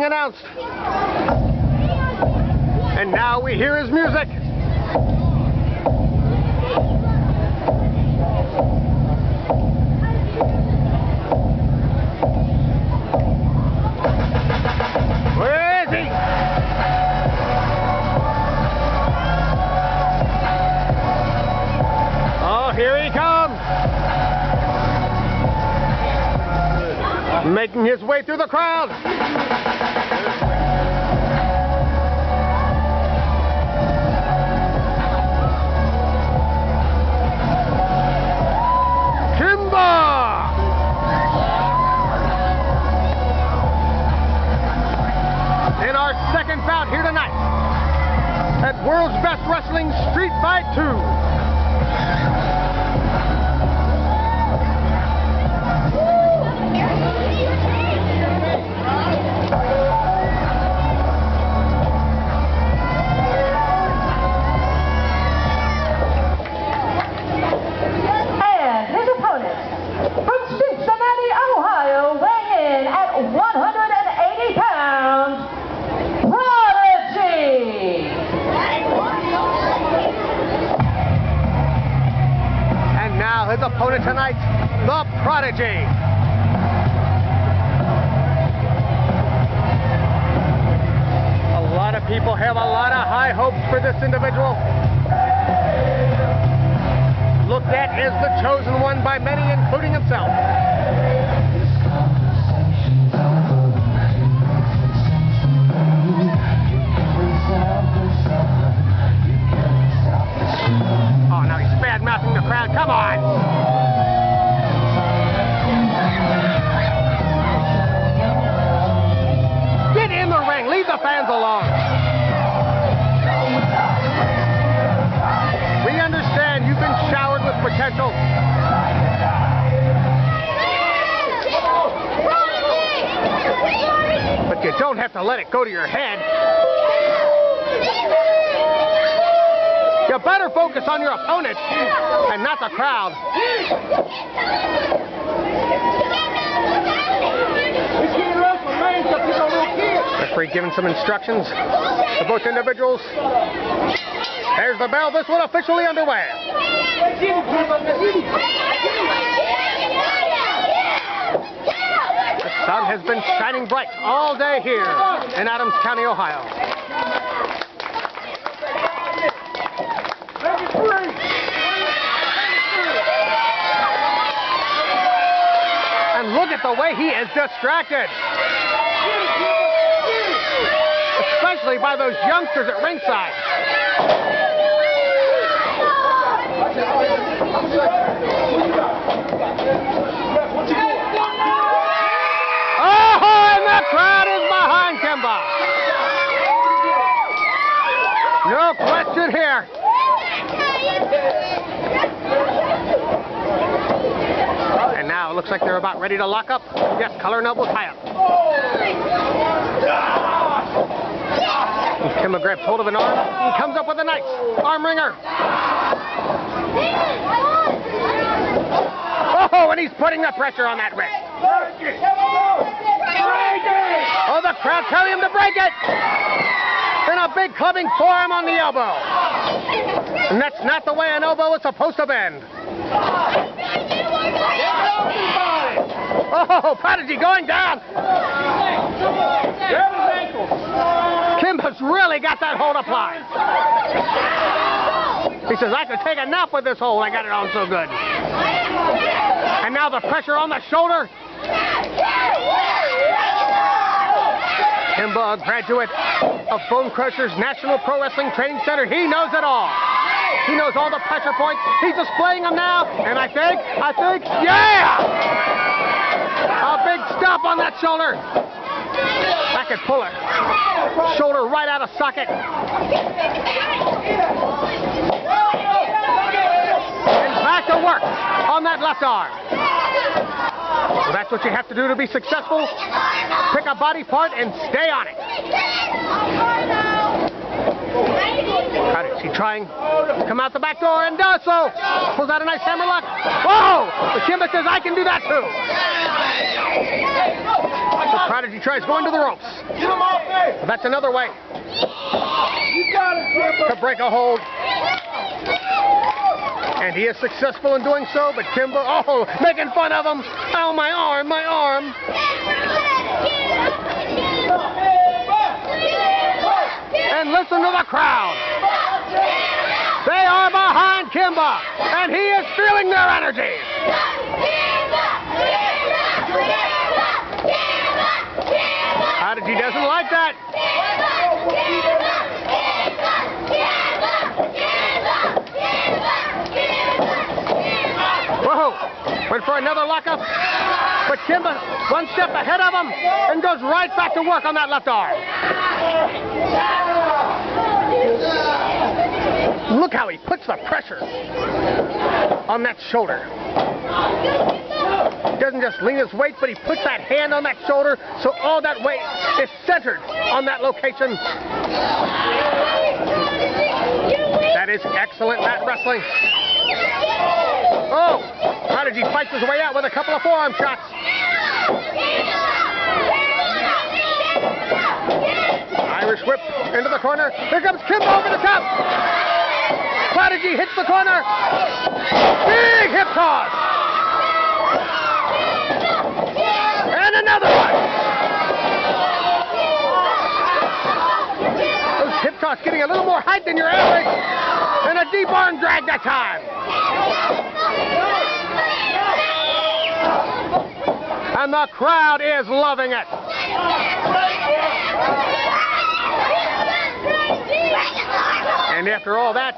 announced. And now we hear his music. Where is he? Oh, here he comes. Making his way through the crowd. Kimba! In our second bout here tonight at World's Best Wrestling Street Fight 2. His opponent tonight, the Prodigy. A lot of people have a lot of high hopes for this individual. Looked at as the chosen one by many, including himself. Oh, now he's bad-mouthing the crowd. Come on! Get in the ring. Leave the fans alone. We understand you've been showered with potential. But you don't have to let it go to your head. You better focus on your opponent and not the crowd. Referee giving some instructions to both individuals. There's the bell. This one officially underway. The sun has been shining bright all day here in Adams County, Ohio. And look at the way he is distracted. Especially by those youngsters at ringside. Oh, and the crowd is behind Kimba. No question here. And now it looks like they're about ready to lock up. Yes, collar and elbow tie up. Kimba grabs hold of an arm and comes up with a nice arm wringer. Oh, and he's putting the pressure on that wrist. Oh, the crowd telling him to break it. And a big clubbing forearm on the elbow. And that's not the way an elbow is supposed to bend. Oh, Prodigy going down. Kimba's really got that hold applied. He says, I could take a nap with this hold. I got it on so good. And now the pressure on the shoulder. Kimba, a graduate of Bone Crushers National Pro Wrestling Training Center. He knows it all. He knows all the pressure points. He's displaying them now. And I think, yeah! A big stop on that shoulder. That could pull it. Shoulder right out of socket. And back to work on that left arm. So that's what you have to do to be successful. Pick a body part and stay on it. Is he trying to come out the back door and does so? Pulls out a nice hammerlock. Whoa! But Kimba says, I can do that too. The Prodigy tries going to the ropes. That's another way to break a hold. And he is successful in doing so, but Kimba, oh, making fun of him. Oh, my arm, my arm. And listen to the crowd. They are behind Kimba, and he is feeling their energy. Prodigy doesn't like that. Whoa, went for another lockup, but Kimba one step ahead of him and goes right back to work on that left arm. Look how he puts the pressure on that shoulder. He doesn't just lean his weight, but he puts that hand on that shoulder so all that weight is centered on that location. That is excellent mat wrestling. Oh, Prodigy fights his way out with a couple of forearm shots. Irish whip into the corner. Here comes Kimba over the top. Prodigy hits the corner. Big hip toss. And another one. Those hip toss getting a little more height than your average. And a deep arm drag that time. And the crowd is loving it. And after all that,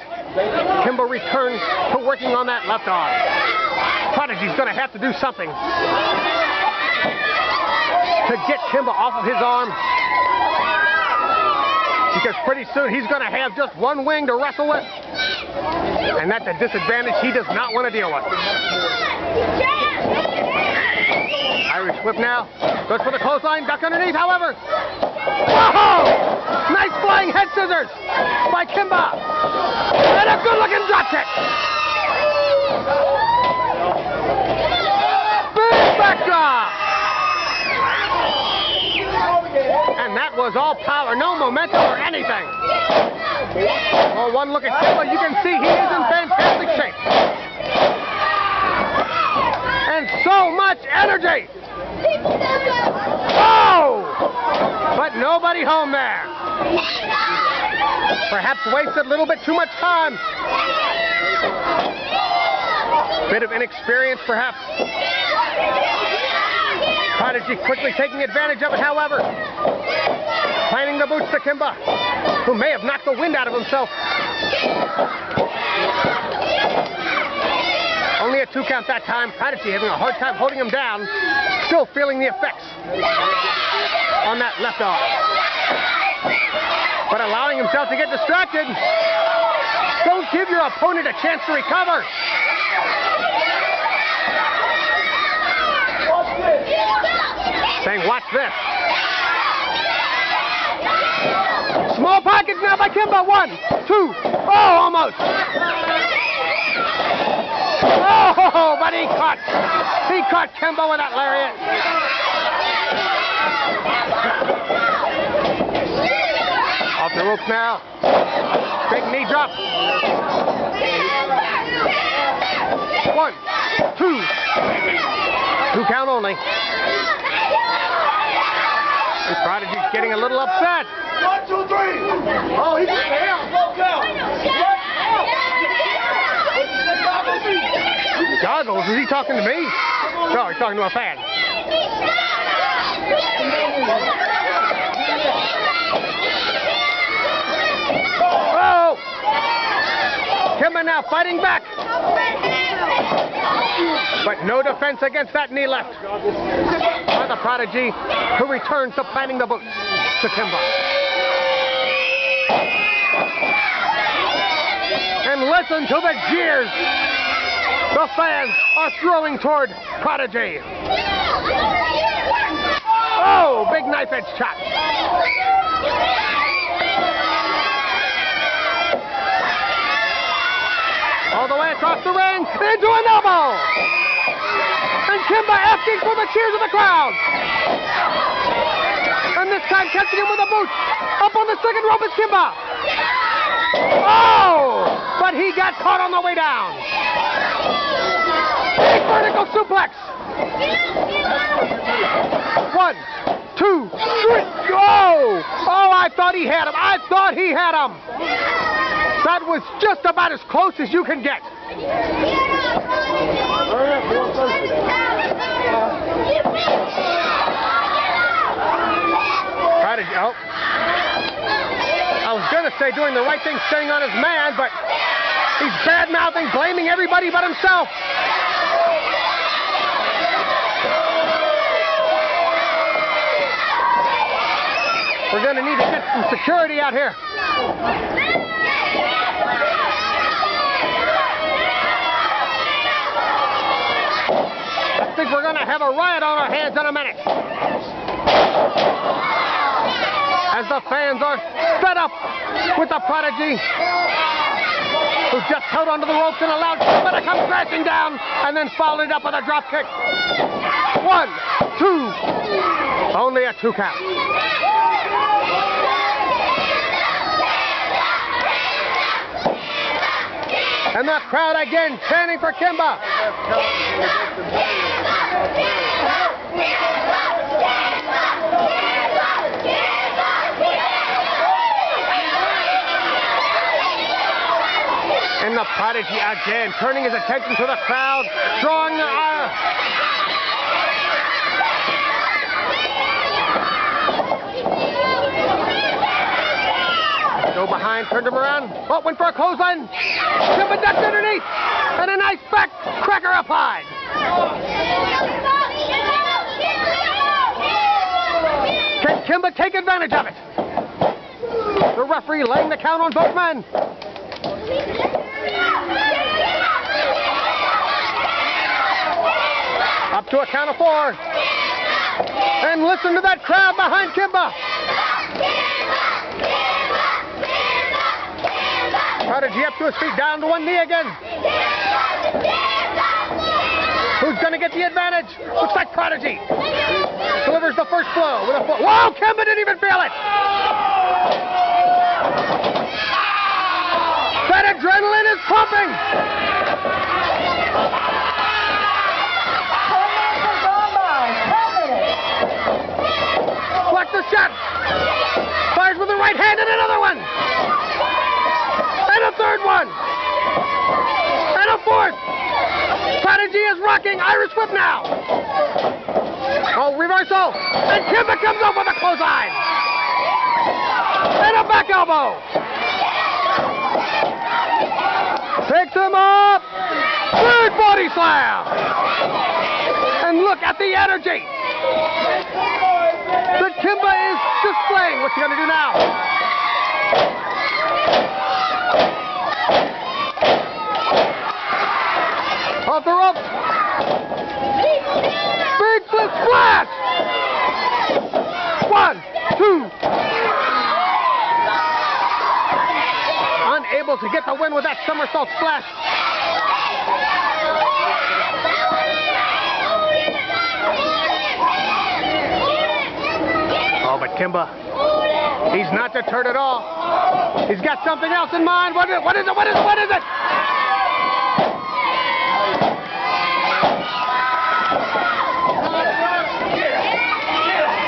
Kimba returns to working on that left arm. Prodigy's going to have to do something to get Kimba off of his arm, because pretty soon he's going to have just one wing to wrestle with, and that's a disadvantage he does not want to deal with. Irish whip now. Goes for the clothesline. Duck underneath, however. Whoa! Nice flying head scissors by Kimba. And a good-looking drop kick. Big backdrop. And that was all power. No momentum or anything. Well, one look at Kimba, you can see he is in fantastic shape. And so much energy. Oh! But nobody home there. Perhaps wasted a little bit too much time. Bit of inexperience, perhaps. Prodigy quickly taking advantage of it, however. Planting the boots to Kimba, who may have knocked the wind out of himself. Only a 2 count that time. Prodigy having a hard time holding him down. Still feeling the effects on that left arm. But allowing himself to get distracted. Don't give your opponent a chance to recover. Saying, watch this. Small pockets now by Kimba. 1, 2. Oh, almost. Oh, but he caught Kimba with that lariat. Off the ropes now. Big knee drop. 1, 2. 2 count only. And Prodigy's getting a little upset. 1, 2, 3. Oh, he's down. Low count. Goggles? Is he talking to me? No, he's talking to a fan. Oh! Kimba now fighting back. But no defense against that knee left by the Prodigy, who returns to planting the boots to Kimba. And listen to the jeers the fans are throwing toward Prodigy. Oh, big knife edge shot. All the way across the ring, into an elbow. And Kimba asking for the cheers of the crowd. this time catching him with a boot. Up on the second rope is Kimba. Oh! But he got caught on the way down. Big vertical suplex. 1, 2, 3. Oh! Oh, I thought he had him. I thought he had him. That was just about as close as you can get. Prodigy, oh. I was going to say doing the right thing, staying on his man, but he's bad-mouthing, blaming everybody but himself. We're going to need to get some security out here. I think we're going to have a riot on our hands in a minute. As the fans are fed up with the Prodigy, who just held onto the ropes and allowed Kimba to come crashing down and then followed it up with a drop kick. 1, 2. Only a 2 count. And the crowd again chanting for Kimba. And the Prodigy again turning his attention to the crowd, drawing go behind, turned him around. Oh, went for a clothesline. Kimba ducked underneath. And a nice back cracker applied. Can Kimba take advantage of it? The referee laying the count on both men. Up to a count of 4. And listen to that crowd behind Kimba. Prodigy up to his feet, down to one knee again. Who's going to get the advantage? Looks like Prodigy. Delivers the first blow with a foot. Whoa, Kimba didn't even feel it. That adrenaline is pumping. Blocks the shot. Fires with the right hand and another one. And a third one. And a fourth. Prodigy is rocking. Irish whip now. Oh, reversal. And Kimba comes up with a clothesline. And a back elbow. Picks him up. Third body slam. And look at the energy that Kimba is displaying. What's he going to do now? Off the rope. Big flip splash. 1, 2. Unable to get the win with that somersault splash. Oh, but Kimba, he's not deterred at all. He's got something else in mind. What is it? What is it? What is it? What is it?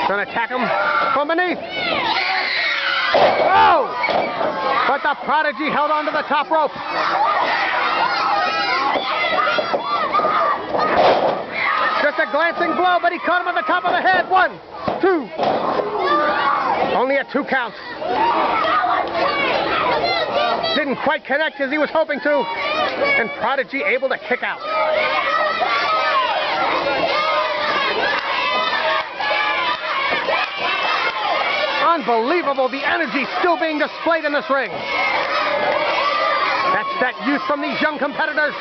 Gonna attack him from beneath. Oh! But the Prodigy held on to the top rope. Just a glancing blow, but he caught him on the top of the head. 1, 2. Only a 2 count. Didn't quite connect as he was hoping to. And Prodigy able to kick out. Unbelievable, the energy still being displayed in this ring. That's that youth from these young competitors.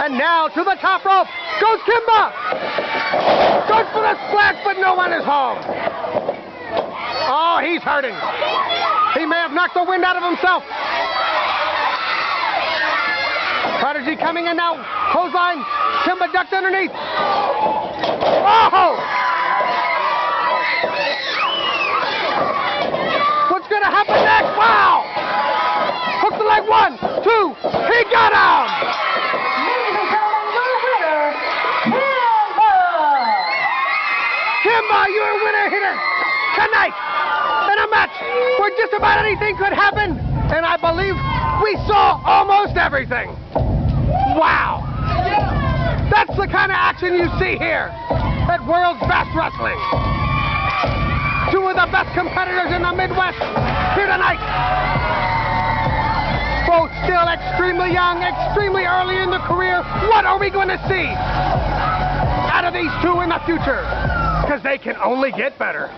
And now to the top rope goes Kimba. Goes for the splash, but no one is home. Oh, he's hurting. He may have knocked the wind out of himself. Prodigy coming in now. Clothesline. Kimba ducked underneath. Oh! where just about anything could happen, and I believe we saw almost everything. Wow. That's the kind of action you see here at World's Best Wrestling. Two of the best competitors in the Midwest here tonight. Both still extremely young, extremely early in the career. What are we going to see out of these two in the future? Because they can only get better.